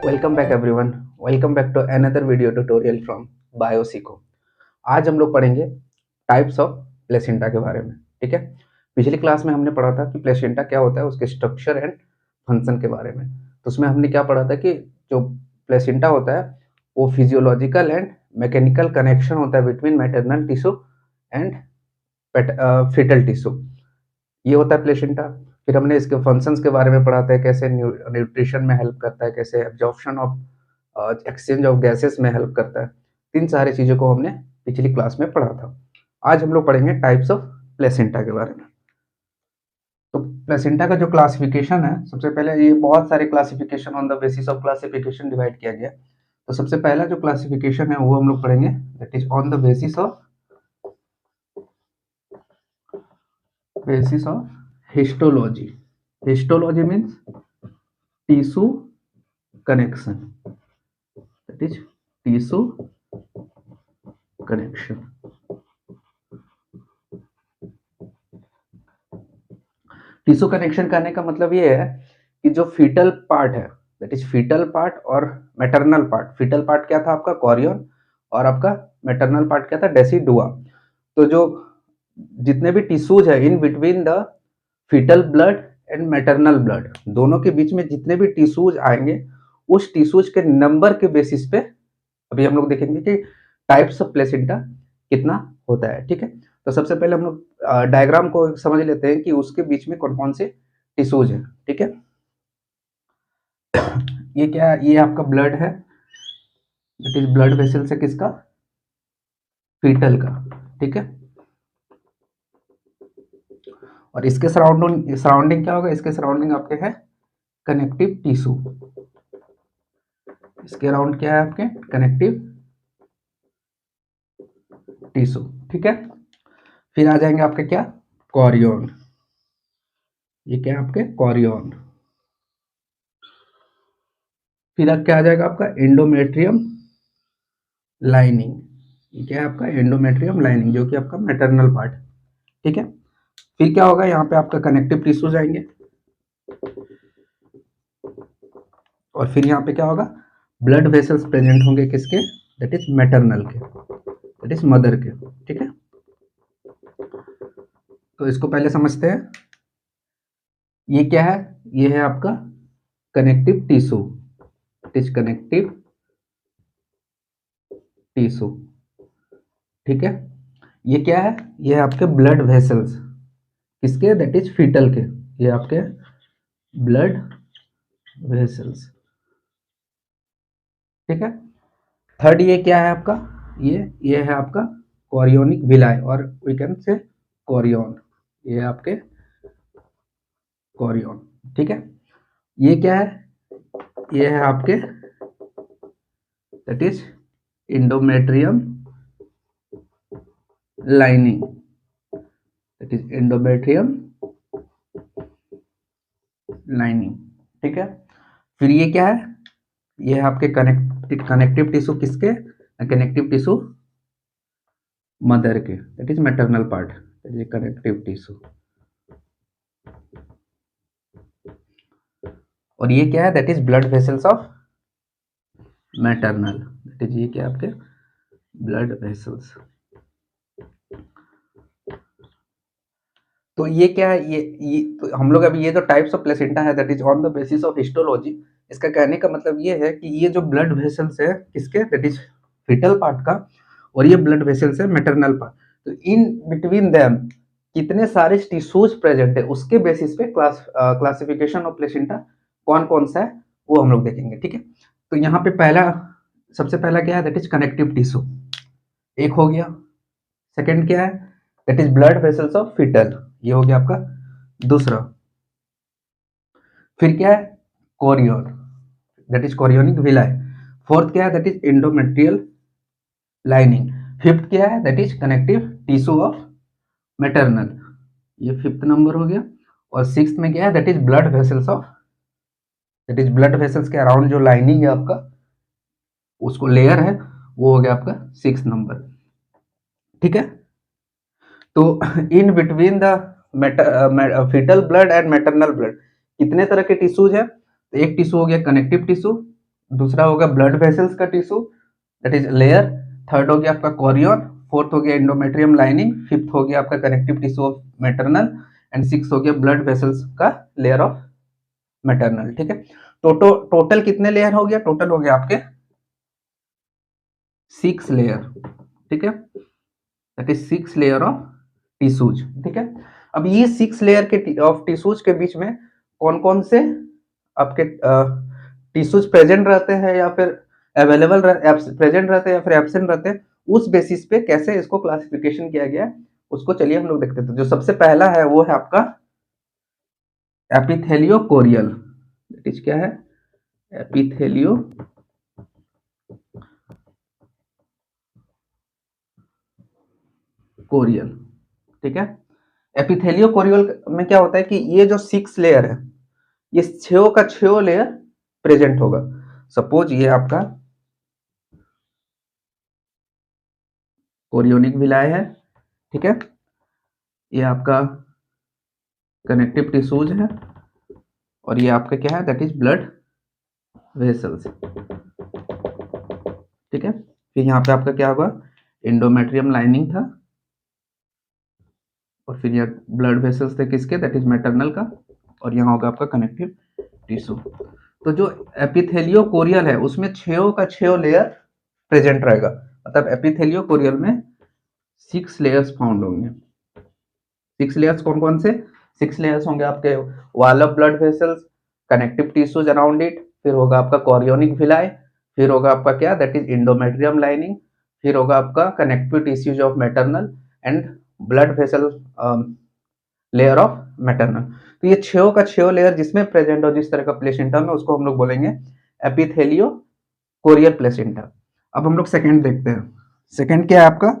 Welcome back everyone. Welcome back to another video tutorial from Biosico. आज हम लोग पढ़ेंगे टाइप्स ऑफ प्लेसेंटा के बारे में। ठीक है, पिछली क्लास में हमने पढ़ा था कि प्लेसेंटा क्या होता है, उसके स्ट्रक्चर एंड फंक्शन के बारे में। तो उसमें हमने क्या पढ़ा था कि जो प्लेसेंटा होता है वो फिजियोलॉजिकल एंड मैकेनिकल कनेक्शन होता है between maternal tissue and foetal tissue, ये होता है प्लेसेंटा। फिर हमने इसके फंक्शंस के बारे में पढ़ा था, कैसे न्यूट्रिशन में हेल्प करता है, कैसे absorption of exchange of gases में हेल्प करता है। तीन सारी चीज़ों को हमने पिछली क्लास में पढ़ा था। आज हम लोग पढ़ेंगे टाइप्स ऑफ प्लेसेंटा के बारे में। तो प्लेसेंटा का जो क्लासिफिकेशन है, सबसे पहले ये बहुत सारे classification on the basis of classification divide किया गया। तो सबसे पहला जो क्लासिफिकेशन है वो हम लोग पढ़ेंगे, that is on the basis of histology. Histology means tissue connection, that is tissue connection. Tissue connection करने का मतलब ये है कि जो फीटल पार्ट है, दैट इज फीटल पार्ट और मैटरनल पार्ट। फीटल पार्ट क्या था आपका, कॉरियन, और आपका मैटरनल पार्ट क्या था, डेसिडुआ। तो जो जितने भी टिश्यूज है in between the foetal blood and maternal blood, दोनों के बीच में जितने भी टिश्यूज आएंगे उस टिश्यूज के नंबर के बेसिस पे अभी हम लोग देखेंगे कि टाइप्स ऑफ प्लेसेंटा कितना होता है। ठीक है, तो सबसे पहले हम लोग डायग्राम को समझ लेते हैं कि उसके बीच में कौन कौन से टिश्यूज है। ठीक है, ये क्या है, ये आपका ब्लड है, इट इज ब्लड वेसल्स है किसका, फीटल का। ठीक है, और इसके सराउंडिंग क्या होगा, इसके सराउंडिंग आपके है कनेक्टिव टिश्यू। इसके अराउंड क्या है आपके कनेक्टिव टिश्यू। ठीक है, फिर आ जाएंगे आपके क्या, कॉरियन। ये क्या है आपके कॉरियन। फिर क्या आ जाएगा आपका एंडोमेट्रियम लाइनिंग। ये क्या है आपका एंडोमेट्रियम लाइनिंग, जो कि आपका मैटरनल पार्ट। ठीक है, फिर क्या होगा, यहाँ पे आपका कनेक्टिव टिश्यूज आएंगे, और फिर यहाँ पे क्या होगा, ब्लड वेसल्स प्रेजेंट होंगे किसके, दैट इज मैटरनल के, दैट इज मदर के। ठीक है, तो इसको पहले समझते हैं। ये क्या है, ये है आपका connective tissue, it is connective tissue. ठीक है, ये क्या है, ये है आपके ब्लड वेसल्स किसके, दैट इज फीटल के, ये आपके ब्लड वेसल्स। ठीक है, थर्ड ये क्या है आपका, ये है आपका कॉरियोनिक विलाय, और वी कैन से कॉरियन, ये आपके कॉरियन। ठीक है, ये क्या है, ये है आपके that is endometrium lining, that is endometrium lining. ठीक है, फिर ये क्या है, ये है आपके कनेक्टिव टिश्यू किसके, कनेक्टिव टिश्यू मदर के, that is maternal part, that is connective tissue. और ये क्या है, that is blood vessels of maternal, that is ये क्या आपके ब्लड वेसल्स। तो ये क्या है, ये तो हम लोग अभी ये जो टाइप्स ऑफ प्लेसेंटा है that is on the basis of histology. इसका कहने का मतलब ये है कि ये जो ब्लड वेसल्स है किसके, दैट इज फीटल पार्ट का, और ये ब्लड वेसल्स है मैटरनल पार्ट। तो इन बिटवीन देम कितने सारे टिश्यूज प्रेजेंट है उसके बेसिस पे क्लासिफिकेशन ऑफ प्लेसेंटा कौन कौन सा है वो हम लोग देखेंगे। ठीक है, तो यहाँ पे सबसे पहला क्या है, दैट इज कनेक्टिव टिश्यू, एक हो गया। सेकंड क्या है, that is blood vessels of foetal, ये हो गया आपका दूसरा। फिर क्या है, chorion, that is chorionic villi. Fourth क्या है, that is endometrial lining. Fifth क्या है, that is connective tissue of maternal, ये फिफ्थ नंबर हो गया। और सिक्स्थ में क्या है, that is blood vessels of, that is blood vessels के अराउंड जो लाइनिंग है आपका, उसको लेयर है, वो हो गया आपका सिक्स नंबर। ठीक है, तो in between the foetal blood and maternal blood कितने तरह के टिश्यूज है, तो एक टिश्यू हो गया कनेक्टिव टिश्यू, दूसरा होगा ब्लड वेसल्स का tissue that is layer, third हो गया आपका कोरियन, फोर्थ हो गया एंडोमेट्रियम लाइनिंग, फिफ्थ हो गया आपका connective tissue of maternal, and six हो गया ब्लड वेसल्स का लेयर ऑफ मैटरनल। ठीक है, टोटल कितने लेयर हो गया? टोटल हो गया आपके 6 लेयर। ठीक है, that is 6 layer of tissues. ठीक है, अब ये 6 लेयर के ऑफ टिश्यूज के बीच में कौन कौन से आपके टिश्यूज प्रेजेंट रहते हैं या फिर अवेलेबल प्रेजेंट रहते हैं या फिर एब्सेंट रहते हैं, उस बेसिस पे कैसे इसको क्लासिफिकेशन किया गया है उसको चलिए हम लोग देखते थे। जो सबसे पहला है वो है आपका एपिथेलियो कोरियल। दैट इज क्या है? एपिथेलियो कोरियल। ठीक है, एपिथेलियो कोरियल में क्या होता है कि ये जो 6 लेयर है, ये 6 का 6 लेयर प्रेजेंट होगा। सपोज ये आपका कोरियोनिक विलाय है। ठीक है, ये आपका कनेक्टिव टिश्यूज है, और ये आपका क्या है? That is blood vessels. ठीक है, फिर यहाँ पे आपका क्या होगा? एंडोमेट्रियम लाइनिंग था, और फिर यहाँ ब्लड वेसल्स थे किसके? दैट इज मैटरनल का, और यहाँ होगा आपका कनेक्टिव टिश्यू। तो जो एपिथेलियो कोरियल है उसमें 6 का 6 लेयर प्रेजेंट रहेगा, मतलब एपिथेलियो कोरियल में 6 लेयर्स फाउंड होंगे। 6 लेयर्स कौन कौन से? 6 लेयर्स होंगे आपके wall of blood vessels, connective tissues around it, फिर होगा आपका कोरियोनिक विलाय, फिर होगा आपका क्या? दैट इज एंडोमेट्रियम लाइनिंग, फिर होगा आपका connective tissues of maternal, and blood vessel layer of maternal. तो ये 6 का 6 लेयर जिसमें प्रेजेंट हो जिस तरह का प्लेसेंटा में, उसको हम लोग बोलेंगे एपिथेलियो कोरियल प्लेसेंटा। अब हम लोग सेकंड देखते हैं। सेकंड क्या है आपका?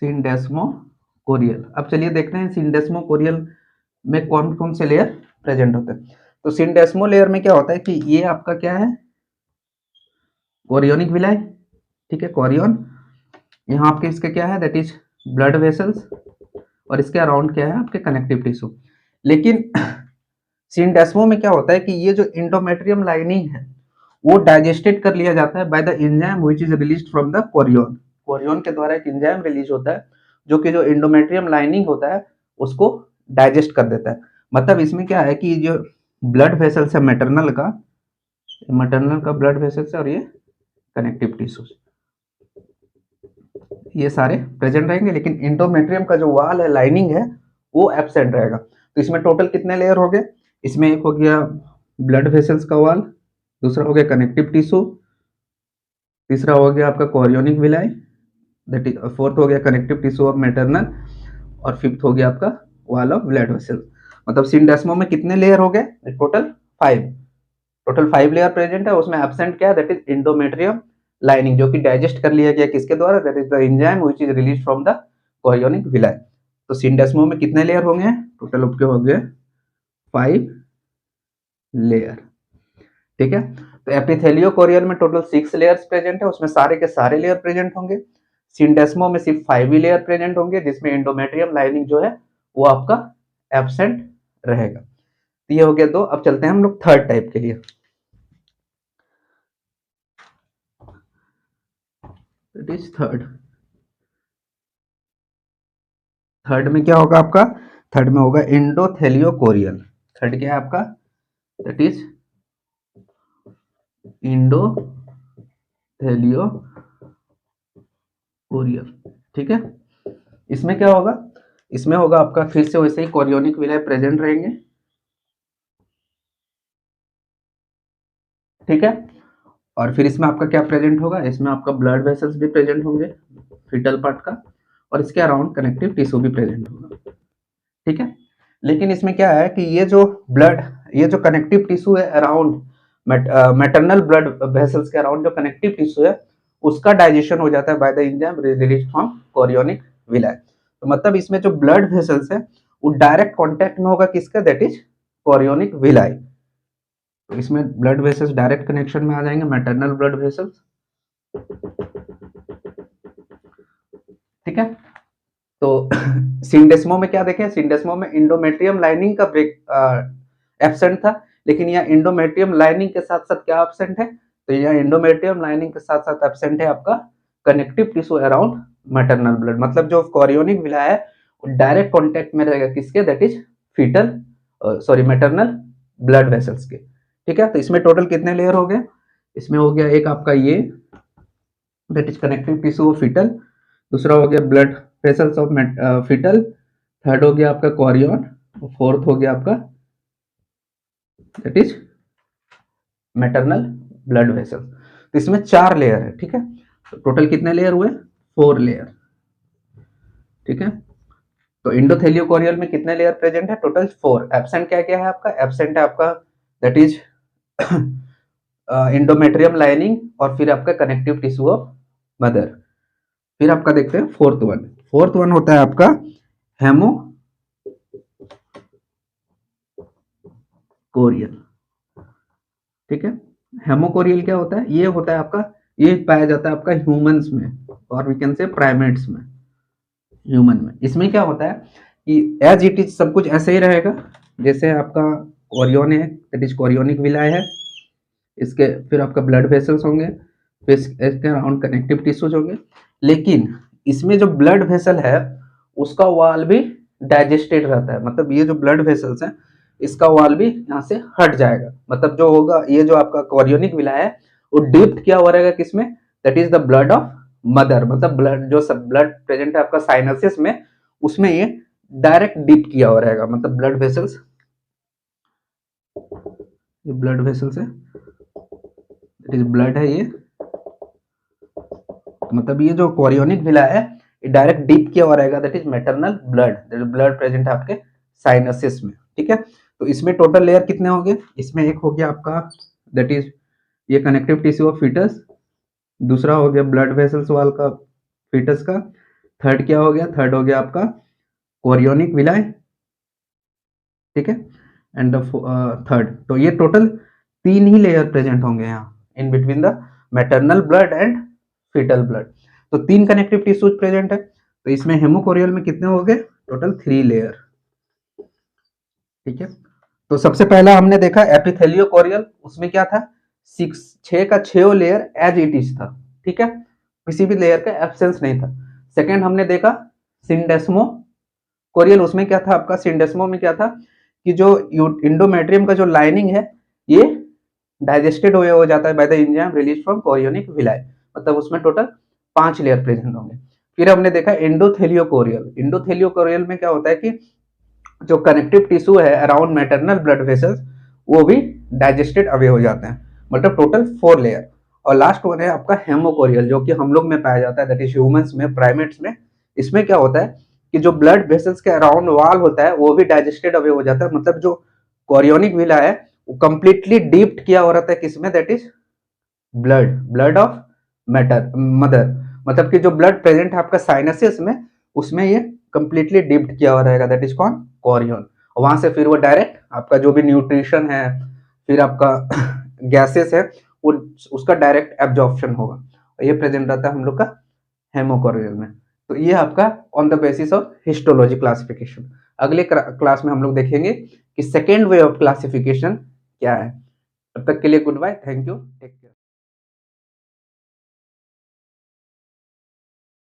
सिंडेस्मो कोरियल। अब चलिए देखते हैं सिंडेस्मो कोरियल में कौन कौन से लेयर प्रेजेंट होते हैं। तो सिंडेस्मो लेयर में क्या होता है कि ये आपका क्या है? कोरियोनिक विलाय। ठीक है, कोरियन, यहाँ आपके इसके क्या है? दैट इज ब्लड वेसल्स, और इसके अराउंड क्या है? आपके कनेक्टिव टिश्यू। लेकिन सिंडेस्मो में क्या होता है कि ये जो एंडोमेट्रियम लाइनिंग है वो डाइजेस्टेड कर लिया जाता है by the enzyme which is released from the Korean. Korean के द्वारा एक एंजाइम रिलीज होता है जो कि जो एंडोमेट्रियम लाइनिंग होता है उसको डाइजेस्ट कर देता है। मतलब इसमें क्या है कि जो ब्लड वेसल्स है मैटरनल का ब्लड वेसल्स है, और ये कनेक्टिव टिश्यूज, ये सारे प्रेजेंट रहेंगे, लेकिन एंडोमेट्रियम का जो वॉल है, लाइनिंग है, वो एब्सेंट रहेगा। तो इसमें टोटल कितने लेयर हो गए? इसमें एक हो गया ब्लड वेसल्स का वॉल, दूसरा हो गया कनेक्टिव टिश्यू, तीसरा हो गया आपका कोरियोनिक विलाय, दैट इज फोर्थ हो गया कनेक्टिव टिश्यू ऑफ मैटरनल, और फिफ्थ हो गया आपका वॉल ऑफ ब्लड वेसल। मतलब सिंडेस्मो में कितने लेयर हो गए? टोटल 5। टोटल 5 लेयर प्रेजेंट है, उसमें एब्सेंट क्या है? दैट इज एंडोमेट्रियम लाइनिंग, जो कि डाइजेस्ट कर लिया गया किसके द्वारा? That is the enzyme which is release from the chorionic villi. तो सिंडेस्मो में कितने लेयर होंगे? टोटल आपके हो गए 5 लेयर। ठीक है, तो एपिथेलियो कोरियल में टोटल 6 लेयर्स प्रेजेंट है, उसमें सारे के सारे लेयर प्रेजेंट होंगे। सिंडेस्मो में सिर्फ 5 ही लेयर प्रेजेंट होंगे, जिसमें एंडोमेट्रियम लाइनिंग जो है वो आपका एब्सेंट रहेगा। तो ये हो गया 2। अब चलते हैं हम लोग थर्ड टाइप के लिए। इट इज थर्ड में क्या होगा आपका? थर्ड में होगा एंडोथेलियो कोरियल। थर्ड क्या है आपका? That is endotheliochorial. ठीक है, इसमें क्या होगा? इसमें होगा आपका फिर से वैसे ही कोरियोनिक विलाय प्रेजेंट रहेंगे। ठीक है, और फिर इसमें आपका क्या प्रेजेंट होगा? इसमें आपका ब्लड वेसल्स भी प्रेजेंट होंगे, फिटल पार्ट का, और इसके अराउंड कनेक्टिव टिश्यू भी प्रेजेंट होगा। ठीक है, लेकिन इसमें क्या है कि ये जो कनेक्टिव टिश्यू है अराउंड मैटरनल ब्लड वेसल्स के अराउंड जो कनेक्टिव टिश्यू है उसका डाइजेशन हो जाता है by the enzyme release from chorionic villi. तो मतलब इसमें जो ब्लड वेसल्स है वो डायरेक्ट कांटेक्ट में होगा किसका? That is chorionic villi. तो इसमें ब्लड वेसल्स डायरेक्ट कनेक्शन में आ जाएंगे, मैटरनल ब्लड वेसल्स। ठीक है, तो सिंडेस्मो में क्या देखें? सिंडेस्मो में एंडोमेट्रियम लाइनिंग का ब्रेक एब्सेंट था, लेकिन यहाँ एंडोमेट्रियम लाइनिंग के साथ साथ क्या एब्सेंट है, तो यहाँ एंडोमेट्रियम लाइनिंग के साथ साथ एब्सेंट है आपका connective tissue around maternal blood. मतलब जो कोरियोनिक विला है वो डायरेक्ट कॉन्टेक्ट में रहेगा किसके, that is foetal sorry maternal blood vessels के। ठीक है, तो इसमें टोटल कितने लेयर हो गए, इसमें हो गया एक आपका ये that is connective tissue of foetal, दूसरा हो गया blood vessels of foetal, third हो गया आपका कोरियन, फोर्थ हो गया आपका that is maternal blood vessel. तो इसमें 4 लेयर है। ठीक है, तो टोटल कितने लेयर हुए, 4 लेयर। ठीक है, तो इंडोथेलियोकोरियल में कितने लेयर प्रेजेंट है, टोटल 4। एब्सेंट क्या क्या है आपका, एब्सेंट है आपका दैट इज इंडोमेट्रियम लाइनिंग और फिर आपका कनेक्टिव टिश्यू ऑफ मदर। फिर आपका देखते हैं फोर्थ वन होता है आपका हेमोकोरियल। ठीक है, हेमोकोरियल क्या होता है, ये होता है आपका, ये पाया जाता है आपका ह्यूमंस में और वी कैन से प्राइमेट्स में, ह्यूमन में। इसमें क्या होता है कि एज इट इज सब कुछ ऐसे ही रहेगा जैसे आपका कोरियन है, दैट इज कोरियोनिक विलाय है, इसके फिर आपका ब्लड वेसल्स होंगे, फिर इसके अराउंड कनेक्टिव टिश्यूज होंगे, लेकिन इसमें जो ब्लड वेसल है उसका वॉल भी डाइजेस्टेड रहता है। मतलब ये जो ब्लड वेसल्स है इसका वॉल भी यहाँ से हट जाएगा। मतलब जो होगा, ये जो आपका कोरियोनिक विलाय है वो डिप्ट किया हुआ रहेगा किसमें, that is the blood of mother. मतलब ब्लड जो सब ब्लड प्रेजेंट है आपका साइनसिस में, उसमें ये डायरेक्ट डिप किया हुआ रहेगा। मतलब ब्लड वेसल्स, ये ब्लड वेसल्स है, ब्लड है ये, मतलब ये जो कोरियोनिक विला है ये डायरेक्ट डीप किया हुआ रहेगा, that is maternal blood, blood present है आपके साइनसिस में। ठीक है, तो इसमें टोटल लेयर कितने होंगे, इसमें एक हो गया आपका दैट इज ये कनेक्टिव टिश्यू ऑफ फीटस, दूसरा हो गया ब्लड वेसल्स वाल का फीटस का, थर्ड क्या हो गया, थर्ड हो गया आपका कोरियोनिक विलाय। ठीक है, एंड थर्ड, तो ये टोटल 3 ही लेयर प्रेजेंट होंगे यहाँ in between the maternal blood and foetal blood. तो 3 कनेक्टिव टिश्यूज प्रेजेंट है। तो इसमें हेमोकोरियल में कितने हो गए, टोटल 3 लेयर। ठीक है, तो सबसे पहला हमने देखा एपिथेलियोकोरियल, उसमें क्या था, 6 का 6 लेयर एज इट इज था। ठीक है, किसी भी लेयर का एब्सेंस नहीं था। सेकेंड हमने देखा सिंडेस्मो कोरियल, उसमें क्या था आपका, सिंडेस्मो में क्या था कि जो इंडोमेट्रियम का जो लाइनिंग है ये डाइजेस्टेड हो जाता है by the enzyme release from chorionic villi. मतलब उसमें टोटल 5 लेयर प्रेजेंट होंगे। फिर हमने देखा एंडोथेलियोकोरियल, एंडोथेलियोकोरियल में क्या होता है कि जो कनेक्टिव टिश्यू है अराउंड मैटरनल ब्लड वेसल्स वो भी डाइजेस्टेड अवे हो जाते हैं। मतलब टोटल 4 लेयर। और लास्ट वन है आपका हेमोकोरियल, जो कि हम लोग में पाया जाता है, दैट इज ह्यूमंस में, प्राइमेट्स में। इसमें क्या होता है कि जो ब्लड वेसल्स के अराउंड वॉल होता है वो भी डाइजेस्टेड अवे हो जाता है। मतलब जो कोरियोनिक विला है वो कंप्लीटली डीप्ड किया हो रहता है किसमें, that is blood of mother. मतलब कि जो ब्लड प्रेजेंट है आपका साइनसिस में उसमें ये कंप्लीटली डिप्ड किया हुआ रहेगा, दैट इज कौन, कोरियन। वहां से फिर वो डायरेक्ट आपका जो भी न्यूट्रिशन है फिर आपका गैसेस है वो उसका डायरेक्ट एब्जॉर्प्शन होगा। ये प्रेजेंट रहता है हम लोग का हेमोकोरियल में। तो ये आपका on the basis of histology classification. अगले क्लास में हम लोग देखेंगे कि सेकेंड वे ऑफ क्लासिफिकेशन क्या है। तब तक के लिए गुड बाय, थैंक यू।